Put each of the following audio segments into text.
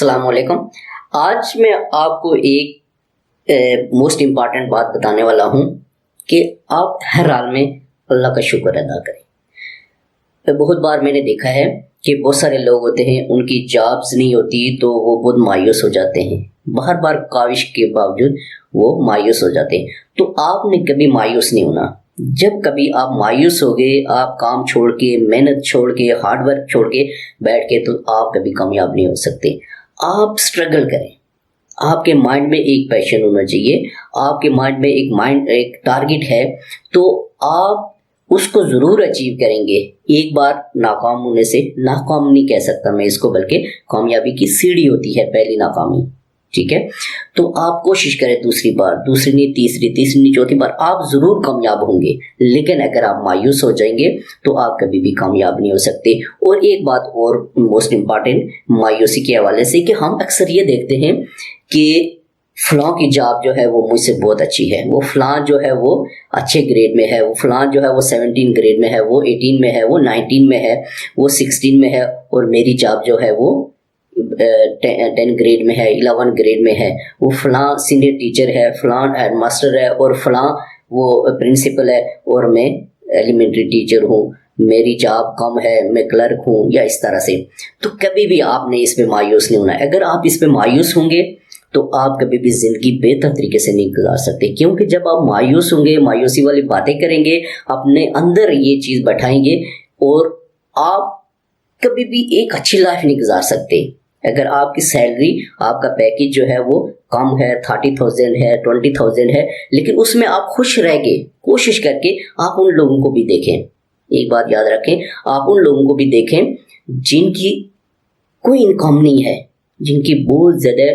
السلام علیکم۔ آج میں آپ کو ایک موسٹ امپارٹنٹ بات بتانے والا ہوں کہ آپ ہر حال میں اللہ کا شکر ادا کریں۔ بہت بار میں نے دیکھا ہے کہ بہت سارے لوگ ہوتے ہیں، ان کی جابز نہیں ہوتی تو وہ بہت مایوس ہو جاتے ہیں، بار کاوش کے باوجود وہ مایوس ہو جاتے ہیں۔ تو آپ نے کبھی مایوس نہیں ہونا۔ جب کبھی آپ مایوس ہو گئے، آپ کام چھوڑ کے، محنت چھوڑ کے، ہارڈ ورک چھوڑ کے بیٹھ کے، تو آپ کبھی کامیاب نہیں ہو سکتے۔ آپ سٹرگل کریں۔ آپ کے مائنڈ میں ایک پیشن ہونا چاہیے، آپ کے مائنڈ میں ایک ٹارگٹ ہے، تو آپ اس کو ضرور اچیو کریں گے۔ ایک بار ناکام ہونے سے، ناکام نہیں کہہ سکتا میں اس کو، بلکہ کامیابی کی سیڑھی ہوتی ہے پہلی ناکامی، ٹھیک ہے؟ تو آپ کوشش کریں، دوسری بار، دوسری نہیں، تیسری نہیں، چوتھی بار آپ ضرور کامیاب ہوں گے۔ لیکن اگر آپ مایوس ہو جائیں گے تو آپ کبھی بھی کامیاب نہیں ہو سکتے۔ اور ایک بات اور موسٹ امپارٹنٹ مایوسی کے حوالے سے، کہ ہم اکثر یہ دیکھتے ہیں کہ فلاں کی جاب جو ہے وہ مجھ سے بہت اچھی ہے، وہ فلاں جو ہے وہ اچھے گریڈ میں ہے، وہ فلاں جو ہے وہ 17 گریڈ میں ہے، وہ 18 میں ہے، وہ 19 میں ہے، وہ 16 میں ہے، اور میری جاب جو ہے وہ 10 گریڈ میں ہے، 11 گریڈ میں ہے، وہ فلاں سینئر ٹیچر ہے، فلاں ہیڈ ماسٹر ہے، اور فلاں وہ پرنسپل ہے، اور میں ایلیمنٹری ٹیچر ہوں، میری جاب کم ہے، میں کلرک ہوں، یا اس طرح سے۔ تو کبھی بھی آپ نے اس پہ مایوس نہیں ہونا۔ اگر آپ اس پہ مایوس ہوں گے تو آپ کبھی بھی زندگی بہتر طریقے سے نہیں گزار سکتے، کیونکہ جب آپ مایوس ہوں گے، مایوسی والی باتیں کریں گے، اپنے اندر یہ چیز بٹھائیں گے، اور آپ کبھی بھی ایک اچھی لائف نہیں گزار سکتے۔ اگر آپ کی سیلری، آپ کا پیکیج جو ہے وہ کم ہے، 30,000 ہے، 20,000 ہے، لیکن اس میں آپ خوش رہ کے، کوشش کر کے آپ ان لوگوں کو بھی دیکھیں۔ ایک بات یاد رکھیں، آپ ان لوگوں کو بھی دیکھیں جن کی کوئی انکم نہیں ہے، جن کی بہت زیادہ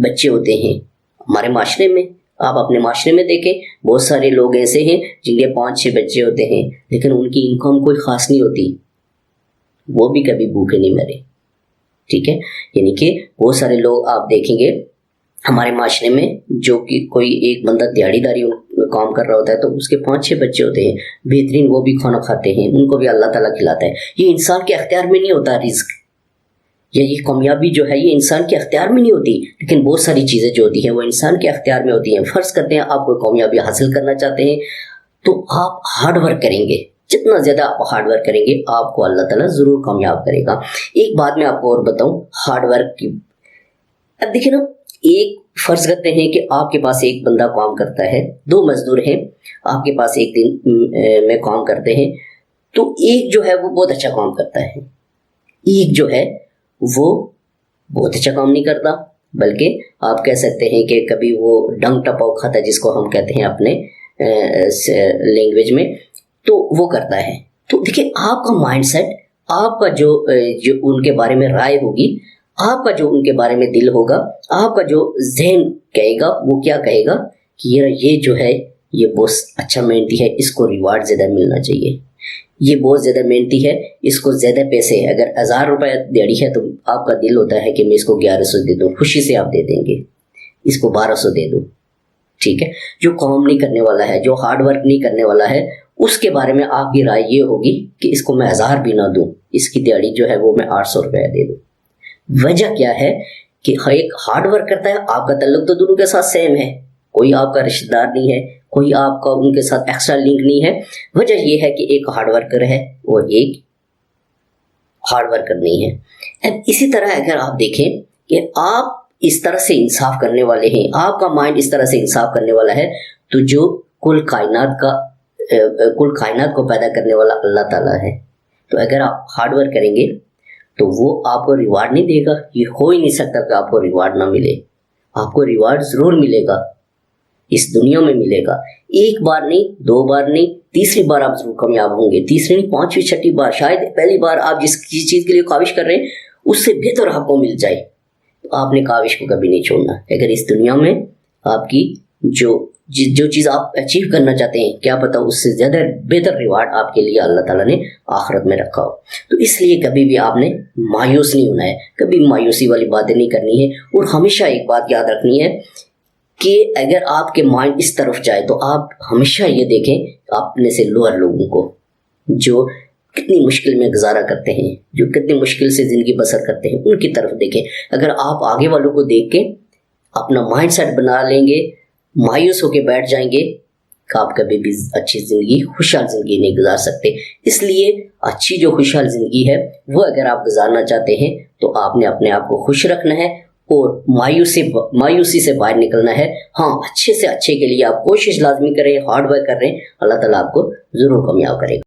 بچے ہوتے ہیں ہمارے معاشرے میں۔ آپ اپنے معاشرے میں دیکھیں، بہت سارے لوگ ایسے ہیں جن کے 5-6 بچے ہوتے ہیں، لیکن ان کی انکم کوئی خاص نہیں ہوتی، وہ بھی کبھی بھوکے نہیں مرے، ٹھیک ہے؟ یعنی کہ بہت سارے لوگ آپ دیکھیں گے ہمارے معاشرے میں، جو کہ کوئی ایک بندہ دیہڑی داری کام کر رہا ہوتا ہے، تو اس کے 5-6 بچے ہوتے ہیں، بہترین، وہ بھی کھانا کھاتے ہیں، ان کو بھی اللہ تعالیٰ کھلاتا ہے۔ یہ انسان کے اختیار میں نہیں ہوتا رزق، یا یہ کامیابی جو ہے یہ انسان کے اختیار میں نہیں ہوتی، لیکن بہت ساری چیزیں جو ہوتی ہیں وہ انسان کے اختیار میں ہوتی ہیں۔ فرض کرتے ہیں آپ کوئی کامیابی حاصل کرنا چاہتے ہیں، تو آپ ہارڈ ورک کریں گے، جتنا زیادہ آپ ہارڈ ورک کریں گے آپ کو اللہ تعالیٰ ضرور کامیاب کرے گا۔ ایک بات میں آپ کو اور بتاؤں ہارڈ ورک کی۔ اب دیکھیں نا، ایک فرض کرتے ہیں کہ آپ کے پاس ایک بندہ کام کرتا ہے، 2 مزدور ہیں آپ کے پاس ایک دن میں کام کرتے ہیں، تو ایک جو ہے وہ بہت اچھا کام کرتا ہے، ایک جو ہے وہ بہت اچھا کام نہیں کرتا، بلکہ آپ کہہ سکتے ہیں کہ کبھی وہ ڈنگ ٹپاؤ کھاتا ہے، جس کو ہم کہتے ہیں اپنے لینگویج میں، تو وہ کرتا ہے۔ تو دیکھیں، آپ کا مائنڈ سیٹ، آپ کا جو ان کے بارے میں رائے ہوگی، آپ کا جو ان کے بارے میں دل ہوگا، آپ کا جو ذہن کہے گا، وہ کیا کہے گا کہ یہ جو ہے یہ بہت اچھا محنتی ہے، اس کو ریوارڈ زیادہ ملنا چاہیے، یہ بہت زیادہ محنتی ہے، اس کو زیادہ پیسے ہے۔ اگر 1000 روپے دیڑی ہے تو آپ کا دل ہوتا ہے کہ میں اس کو 1100 دے دوں، خوشی سے آپ دے دیں گے، اس کو 1200 دے دوں، ٹھیک ہے؟ جو کام نہیں کرنے والا ہے، جو ہارڈ ورک نہیں کرنے والا ہے، اس کے بارے میں آپ کی رائے یہ ہوگی کہ اس کو میں 1000 بھی نہ دوں، اس کی دیڑی جو ہے وہ میں 800 روپے دے دوں۔ وجہ کیا ہے کہ ایک ہارڈ ورک کرتا ہے، آپ کا تعلق تو دونوں کے ساتھ سیم ہے، کوئی آپ کا رشتہ دار نہیں ہے، کوئی آپ کا ان کے ساتھ ایکسٹرا لنک نہیں ہے۔ وجہ یہ ہے کہ ایک ہارڈ ورکر ہے اور ایک ہارڈ ورکر نہیں ہے۔ اسی طرح اگر آپ دیکھیں کہ آپ اس طرح سے انصاف کرنے والے ہیں، آپ کا مائنڈ اس طرح سے انصاف کرنے والا ہے، تو جو کل کائنات کو پیدا کرنے والا اللہ تعالیٰ ہے، تو اگر آپ ہارڈ ورک کریں گے تو وہ آپ کو ریوارڈ نہیں دے گا؟ یہ ہو ہی نہیں سکتا کہ آپ کو ریوارڈ نہ ملے، آپ کو ریوارڈ ضرور ملے گا، اس دنیا میں ملے گا۔ ایک بار نہیں، 2 بار نہیں، تیسری بار آپ ضرور کامیاب ہوں گے، تیسری نہیں، 5ویں 6ٹھی بار، شاید پہلی بار آپ جس چیز کے لیے کاوش کر رہے ہیں اس سے بہتر آپ کو مل جائے، تو آپ نے کاوش کو کبھی نہیں چھوڑنا۔ اگر اس دنیا میں آپ کی جو چیز آپ اچیو کرنا چاہتے ہیں، کیا پتہ اس سے زیادہ بہتر ریوارڈ آپ کے لیے اللہ تعالیٰ نے آخرت میں رکھا ہو۔ تو اس لیے کبھی بھی آپ نے مایوس نہیں ہونا ہے، کبھی مایوسی والی باتیں نہیں کرنی ہے، اور ہمیشہ ایک بات یاد رکھنی ہے کہ اگر آپ کے مائنڈ اس طرف جائے تو آپ ہمیشہ یہ دیکھیں اپنے سے لوور لوگوں کو، جو کتنی مشکل میں گزارا کرتے ہیں، جو کتنی مشکل سے زندگی بسر کرتے ہیں، ان کی طرف دیکھیں۔ اگر آپ آگے والوں کو دیکھ کے اپنا مائنڈ سیٹ بنا لیں گے، مایوس ہو کے بیٹھ جائیں گے، کہ آپ کبھی بھی اچھی زندگی، خوشحال زندگی نہیں گزار سکتے۔ اس لیے اچھی جو خوشحال زندگی ہے وہ اگر آپ گزارنا چاہتے ہیں تو آپ نے اپنے آپ کو خوش رکھنا ہے اور مایوسی سے باہر نکلنا ہے۔ ہاں، اچھے سے اچھے کے لیے آپ کوشش لازمی کریں، ہارڈ ورک کر رہے ہیں، اللہ تعالیٰ آپ کو ضرور کامیاب کرے گا۔